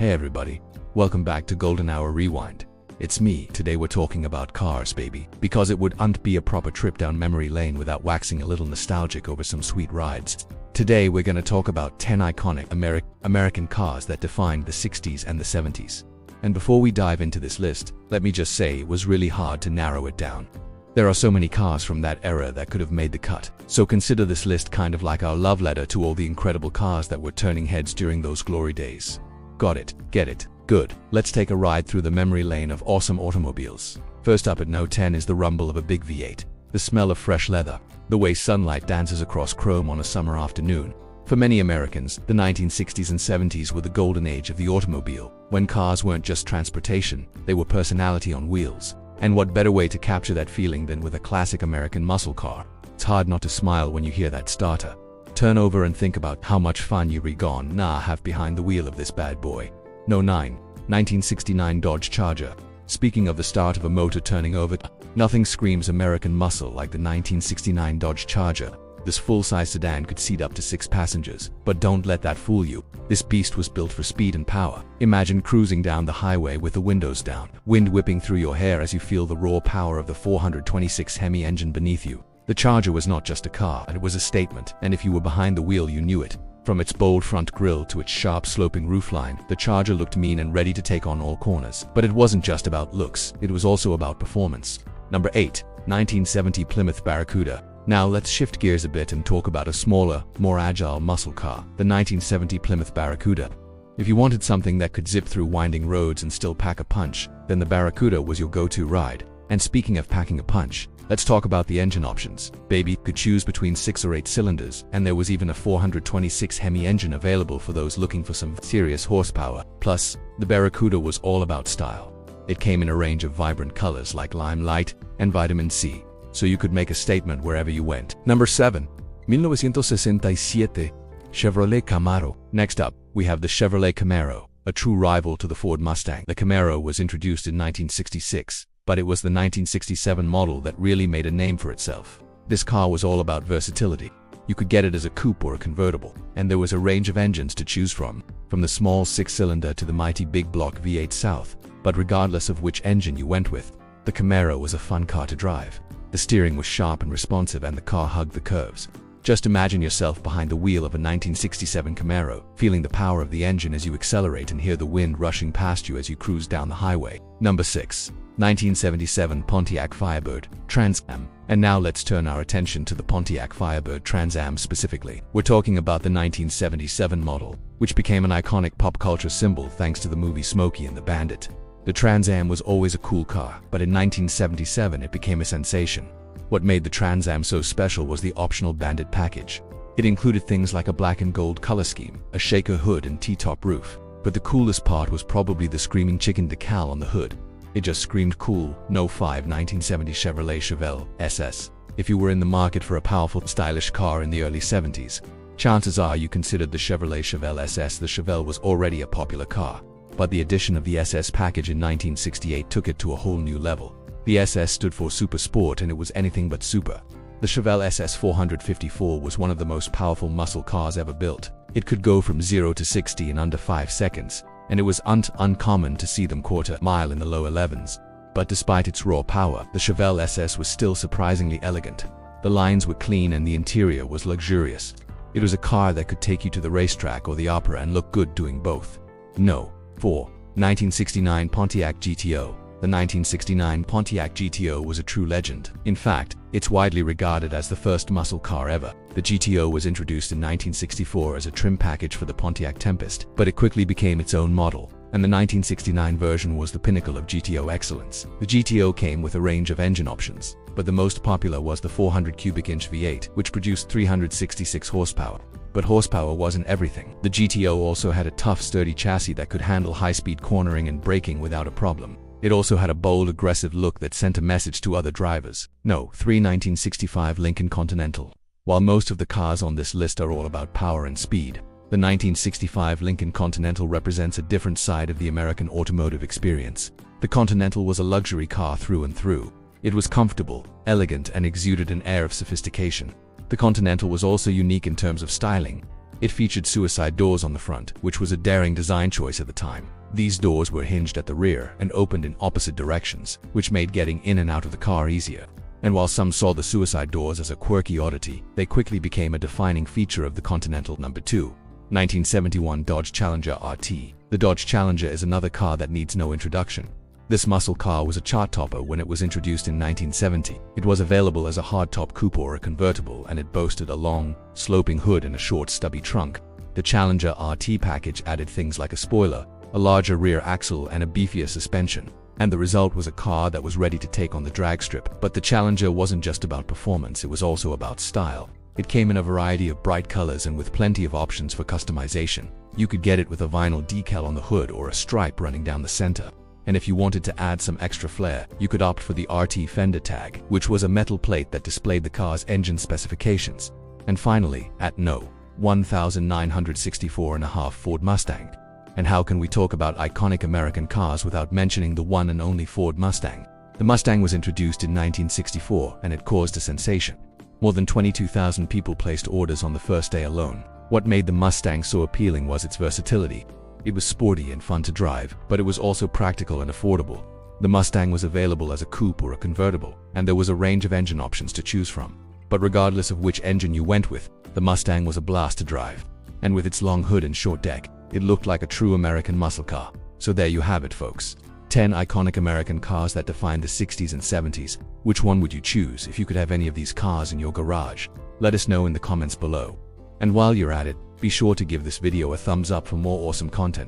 Hey everybody, welcome back to Golden Hour Rewind. It's me. Today we're talking about cars, baby, because it wouldn't be a proper trip down memory lane without waxing a little nostalgic over some sweet rides. Today we're going to talk about 10 iconic American cars that defined the 60s and the 70s. And before we dive into this list, let me just say it was really hard to narrow it down. There are so many cars from that era that could have made the cut, so consider this list kind of like our love letter to all the incredible cars that were turning heads during those glory days. Got it? Get it? Good. Let's take a ride through the memory lane of awesome automobiles. First up at No. 10 is the rumble of a big V8. The smell of fresh leather. The way sunlight dances across chrome on a summer afternoon. For many Americans, the 1960s and 70s were the golden age of the automobile, when cars weren't just transportation, they were personality on wheels. And what better way to capture that feeling than with a classic American muscle car? It's hard not to smile when you hear that starter. Turn over and think about how much fun you have behind the wheel of this bad boy. No. 9. 1969 Dodge Charger. Speaking of the start of a motor turning over, nothing screams American muscle like the 1969 Dodge Charger. This full-size sedan could seat up to 6 passengers, but don't let that fool you. This beast was built for speed and power. Imagine cruising down the highway with the windows down, wind whipping through your hair as you feel the raw power of the 426 Hemi engine beneath you. The Charger was not just a car, it was a statement, and if you were behind the wheel you knew it. From its bold front grille to its sharp sloping roofline, the Charger looked mean and ready to take on all corners. But it wasn't just about looks, it was also about performance. Number 8. 1970 Plymouth Barracuda. Now let's shift gears a bit and talk about a smaller, more agile muscle car, the 1970 Plymouth Barracuda. If you wanted something that could zip through winding roads and still pack a punch, then the Barracuda was your go-to ride. And speaking of packing a punch, let's talk about the engine options. Baby could choose between 6 or 8 cylinders, and there was even a 426 Hemi engine available for those looking for some serious horsepower. Plus, the Barracuda was all about style. It came in a range of vibrant colors like limelight and vitamin C, so you could make a statement wherever you went. Number 7. 1967 Chevrolet Camaro. Next up, we have the Chevrolet Camaro, a true rival to the Ford Mustang. The Camaro was introduced in 1966. But it was the 1967 model that really made a name for itself. This car was all about versatility. You could get it as a coupe or a convertible, and there was a range of engines to choose from the small 6-cylinder to the mighty big block V8 South. But regardless of which engine you went with, the Camaro was a fun car to drive. The steering was sharp and responsive and the car hugged the curves. Just imagine yourself behind the wheel of a 1967 Camaro, feeling the power of the engine as you accelerate and hear the wind rushing past you as you cruise down the highway. Number 6. 1977 Pontiac Firebird Trans Am. And now let's turn our attention to the Pontiac Firebird Trans Am specifically. We're talking about the 1977 model, which became an iconic pop culture symbol thanks to the movie Smokey and the Bandit. The Trans Am was always a cool car, but in 1977 it became a sensation. What made the Trans Am so special was the optional Bandit package. It included things like a black and gold color scheme, a shaker hood and T-top roof. But the coolest part was probably the screaming chicken decal on the hood. It just screamed cool. No. 5 1970 Chevrolet Chevelle SS. If you were in the market for a powerful, stylish car in the early 70s, chances are you considered the Chevrolet Chevelle SS. The Chevelle was already a popular car, but the addition of the SS package in 1968 took it to a whole new level. The SS stood for Super Sport and it was anything but super. The Chevelle SS 454 was one of the most powerful muscle cars ever built. It could go from 0 to 60 in under 5 seconds. And it was uncommon to see them quarter mile in the low 11s. But despite its raw power, the Chevelle SS was still surprisingly elegant. The lines were clean and the interior was luxurious. It was a car that could take you to the racetrack or the opera and look good doing both. No. 4. 1969 Pontiac GTO. The 1969 Pontiac GTO was a true legend. In fact, it's widely regarded as the first muscle car ever. The GTO was introduced in 1964 as a trim package for the Pontiac Tempest, but it quickly became its own model, and the 1969 version was the pinnacle of GTO excellence. The GTO came with a range of engine options, but the most popular was the 400 cubic inch V8, which produced 366 horsepower. But horsepower wasn't everything. The GTO also had a tough, sturdy chassis that could handle high-speed cornering and braking without a problem. It also had a bold, aggressive look that sent a message to other drivers. No. 3 1965 Lincoln Continental. While most of the cars on this list are all about power and speed, the 1965 Lincoln Continental represents a different side of the American automotive experience. The Continental was a luxury car through and through. It was comfortable, elegant, and exuded an air of sophistication. The Continental was also unique in terms of styling. It featured suicide doors on the front, which was a daring design choice at the time. These doors were hinged at the rear and opened in opposite directions, which made getting in and out of the car easier. And while some saw the suicide doors as a quirky oddity, they quickly became a defining feature of the Continental No. 2. 1971 Dodge Challenger RT. The Dodge Challenger is another car that needs no introduction. This muscle car was a chart-topper when it was introduced in 1970. It was available as a hardtop coupe or a convertible, and it boasted a long, sloping hood and a short, stubby trunk. The Challenger RT package added things like a spoiler, a larger rear axle, and a beefier suspension. And the result was a car that was ready to take on the drag strip. But the Challenger wasn't just about performance, it was also about style. It came in a variety of bright colors and with plenty of options for customization. You could get it with a vinyl decal on the hood or a stripe running down the center. And if you wanted to add some extra flair, you could opt for the RT fender tag, which was a metal plate that displayed the car's engine specifications. And finally, at No. 1964.5 Ford Mustang. And how can we talk about iconic American cars without mentioning the one and only Ford Mustang? The Mustang was introduced in 1964, and it caused a sensation. More than 22,000 people placed orders on the first day alone. What made the Mustang so appealing was its versatility. It was sporty and fun to drive, but it was also practical and affordable. The Mustang was available as a coupe or a convertible, and there was a range of engine options to choose from. But regardless of which engine you went with, the Mustang was a blast to drive. And with its long hood and short deck, it looked like a true American muscle car. So there you have it, folks. 10 iconic American cars that defined the 60s and 70s. Which one would you choose if you could have any of these cars in your garage? Let us know in the comments below. And while you're at it, be sure to give this video a thumbs up for more awesome content.